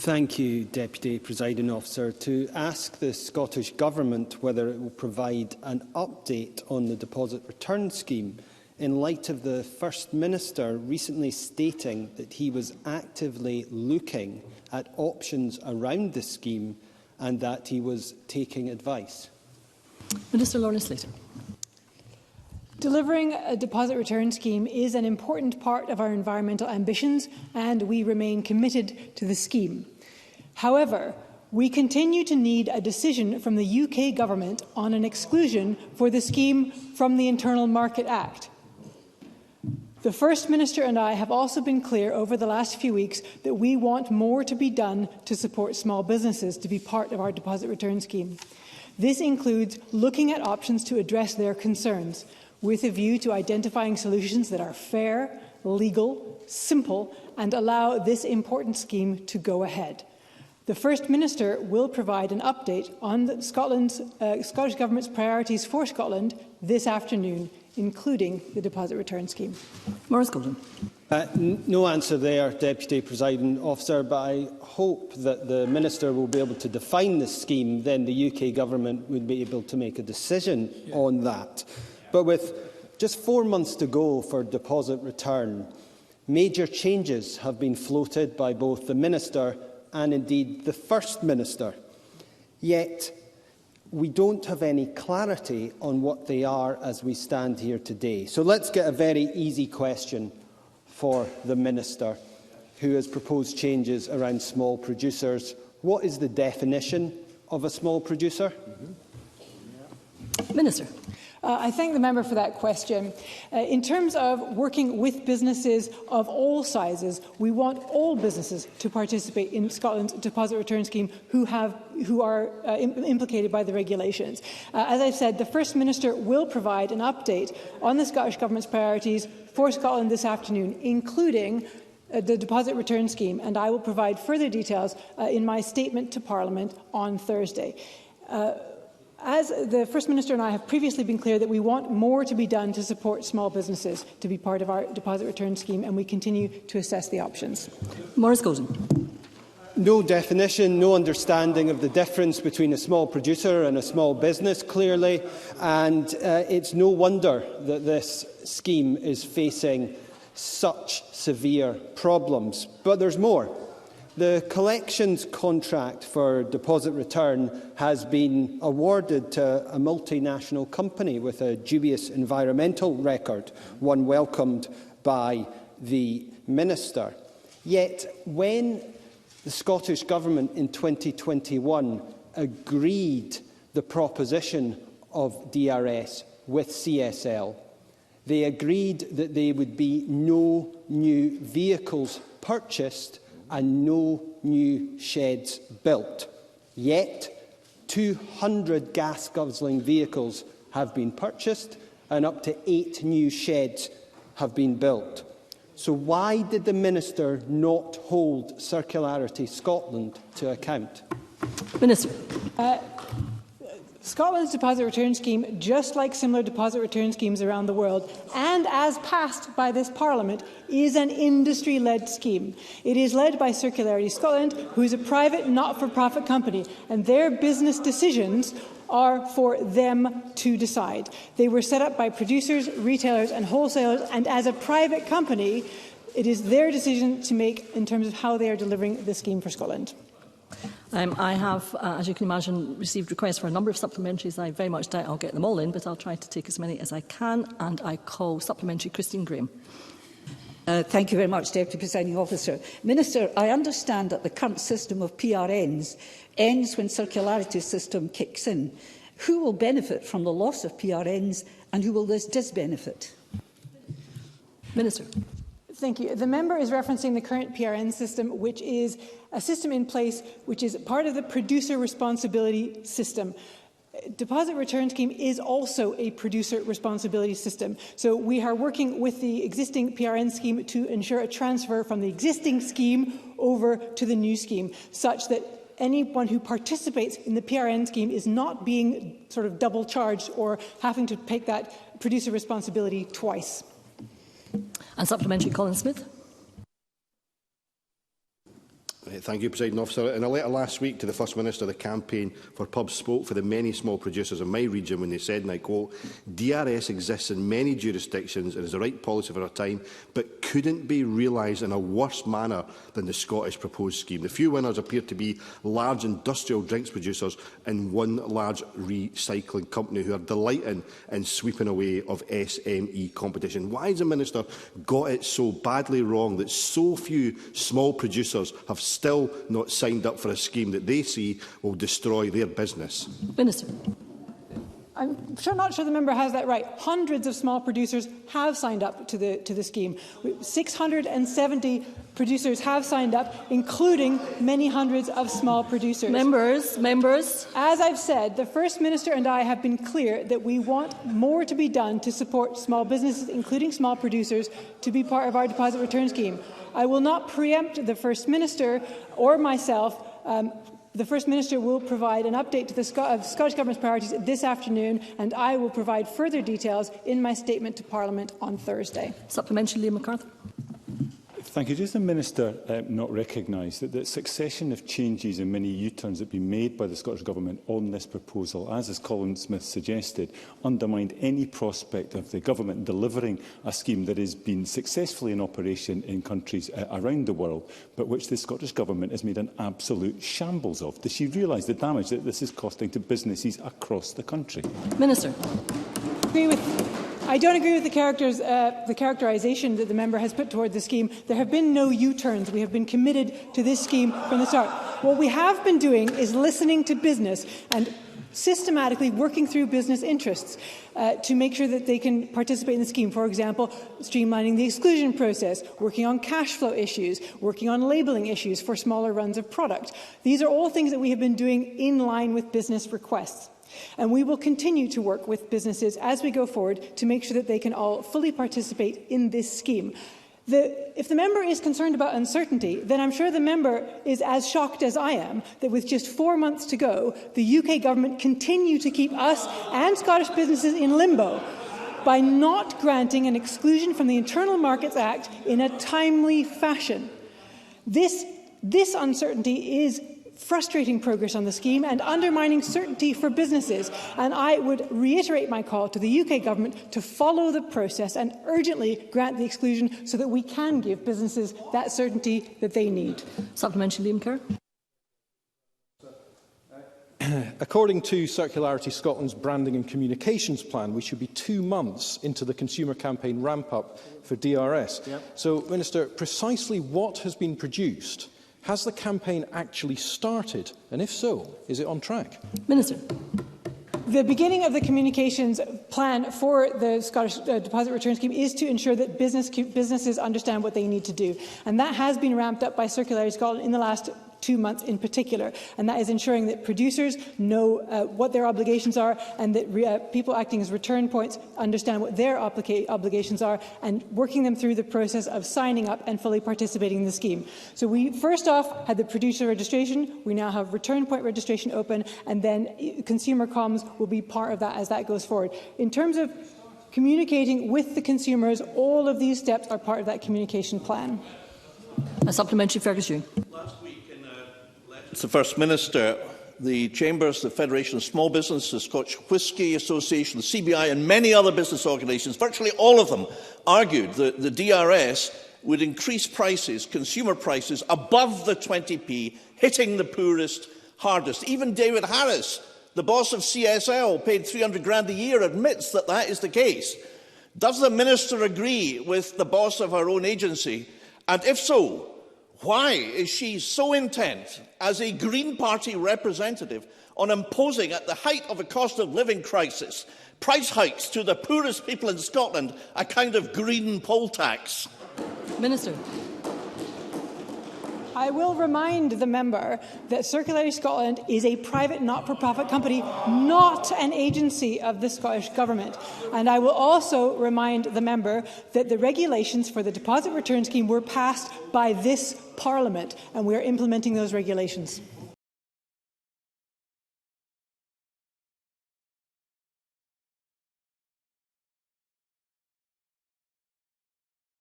Thank you, Deputy Presiding Officer. To ask the Scottish Government whether it will provide an update on the deposit return scheme in light of the First Minister recently stating that he was actively looking at options around the scheme and that he was taking advice. Minister Lorna Slater. Delivering a deposit return scheme is an important part of our environmental ambitions, and we remain committed to the scheme. However, we continue to need a decision from the UK Government on an exclusion for the scheme from the Internal Market Act. The First Minister and I have also been clear over the last few weeks that we want more to be done to support small businesses to be part of our deposit return scheme. This includes looking at options to address their concerns, with a view to identifying solutions that are fair, legal, simple, and allow this important scheme to go ahead. The First Minister will provide an update on the Scottish Government's priorities for Scotland this afternoon, including the deposit return scheme. Maurice Golden. No answer there, Deputy Presiding Officer, but I hope that the Minister will be able to define the scheme. Then the UK Government would be able to make a decision on that. But with just 4 months to go for deposit return, major changes have been floated by both the Minister and indeed the First Minister. Yet we don't have any clarity on what they are as we stand here today. So let's get a very easy question for the Minister, who has proposed changes around small producers. What is the definition of a small producer? Minister. I thank the member for that question. In terms of working with businesses of all sizes, we want all businesses to participate in Scotland's deposit return scheme who are implicated by the regulations. As I've said, the First Minister will provide an update on the Scottish Government's priorities for Scotland this afternoon, including the deposit return scheme, and I will provide further details in my statement to Parliament on Thursday. As the First Minister and I have previously been clear that we want more to be done to support small businesses to be part of our deposit return scheme, and we continue to assess the options. Maurice Golden. No definition, no understanding of the difference between a small producer and a small business, clearly, and it's no wonder that this scheme is facing such severe problems. But there's more. The collections contract for deposit return has been awarded to a multinational company with a dubious environmental record, one welcomed by the Minister. Yet, when the Scottish Government in 2021 agreed the proposition of DRS with CSL, they agreed that there would be no new vehicles purchased and no new sheds built. Yet, 200 gas-guzzling vehicles have been purchased and up to 8 new sheds have been built. So why did the Minister not hold Circularity Scotland to account? Minister. Scotland's deposit return scheme, just like similar deposit return schemes around the world, and as passed by this Parliament, is an industry-led scheme. It is led by Circularity Scotland, who is a private, not-for-profit company, and their business decisions are for them to decide. They were set up by producers, retailers and wholesalers, and as a private company, it is their decision to make in terms of how they are delivering the scheme for Scotland. I have, as you can imagine, received requests for a number of supplementaries. I very much doubt I'll get them all in, but I'll try to take as many as I can, and I call supplementary Christine Graham. Thank you very much, Deputy Presiding Officer. Minister, I understand that the current system of PRNs ends when Circularity System kicks in. Who will benefit from the loss of PRNs, and who will this disbenefit? Minister. Thank you. The member is referencing the current PRN system, which is a system in place which is part of the producer responsibility system. Deposit return scheme is also a producer responsibility system. So we are working with the existing PRN scheme to ensure a transfer from the existing scheme over to the new scheme, such that anyone who participates in the PRN scheme is not being sort of double charged or having to take that producer responsibility twice. And supplementary, Colin Smith. Thank you, Presiding Officer. In a letter last week to the First Minister, the campaign for pubs spoke for the many small producers in my region when they said, and I quote, "DRS exists in many jurisdictions and is the right policy for our time, but couldn't be realised in a worse manner than the Scottish proposed scheme. The few winners appear to be large industrial drinks producers and one large recycling company who are delighting in sweeping away of SME competition." Why has the Minister got it so badly wrong that so few small producers have still not signed up for a scheme that they see will destroy their business? Minister. I'm not sure the member has that right. Hundreds of small producers have signed up to the scheme. 670 producers have signed up, including many hundreds of small producers. Members. As I've said, the First Minister and I have been clear that we want more to be done to support small businesses, including small producers, to be part of our deposit return scheme. I will not preempt the First Minister or myself. The First Minister will provide an update to the Scottish Government's priorities this afternoon, and I will provide further details in my statement to Parliament on Thursday. Supplementary, Liam MacArthur. Thank you. Does the Minister not recognise that the succession of changes and many U-turns that have been made by the Scottish Government on this proposal, as Colin Smith suggested, undermined any prospect of the Government delivering a scheme that has been successfully in operation in countries around the world, but which the Scottish Government has made an absolute shambles of? Does she realise the damage that this is costing to businesses across the country? Minister. I don't agree with the characterisation that the member has put toward the scheme. There have been no U-turns. We have been committed to this scheme from the start. What we have been doing is listening to business and systematically working through business interests to make sure that they can participate in the scheme. For example, streamlining the exclusion process, working on cash flow issues, working on labelling issues for smaller runs of product. These are all things that we have been doing in line with business requests. And we will continue to work with businesses as we go forward to make sure that they can all fully participate in this scheme. If the member is concerned about uncertainty, then I'm sure the member is as shocked as I am that with just 4 months to go, the UK Government continue to keep us and Scottish businesses in limbo by not granting an exclusion from the Internal Markets Act in a timely fashion. This uncertainty is frustrating progress on the scheme and undermining certainty for businesses. And I would reiterate my call to the UK Government to follow the process and urgently grant the exclusion so that we can give businesses that certainty that they need. Supplementary, Liam Kerr. According to Circularity Scotland's branding and communications plan, we should be 2 months into the consumer campaign ramp-up for DRS. Yep. So, Minister, precisely what has been produced? Has the campaign actually started? And if so, is it on track? Minister. The beginning of the communications plan for the Scottish Deposit Return Scheme is to ensure that businesses understand what they need to do. And that has been ramped up by Circularity Scotland in the last 2 months in particular, and that is ensuring that producers know what their obligations are and that people acting as return points understand what their obligations are and working them through the process of signing up and fully participating in the scheme. So we first off had the producer registration, we now have return point registration open, and then consumer comms will be part of that as that goes forward. In terms of communicating with the consumers, all of these steps are part of that communication plan. A supplementary, Fergus. The First Minister, the Chambers, the Federation of Small Business, the Scotch Whisky Association, the CBI and many other business organisations, virtually all of them, argued that the DRS would increase prices, consumer prices, above the 20p, hitting the poorest hardest. Even David Harris, the boss of CSL, paid $300,000 a year, admits that that is the case. Does the Minister agree with the boss of her own agency? And if so, why is she so intent, as a Green Party representative, on imposing, at the height of a cost of living crisis, price hikes to the poorest people in Scotland, a kind of green poll tax? Minister. I will remind the member that Circularity Scotland is a private not-for-profit company, not an agency of the Scottish Government. And I will also remind the member that the regulations for the deposit return scheme were passed by this Parliament, and we are implementing those regulations.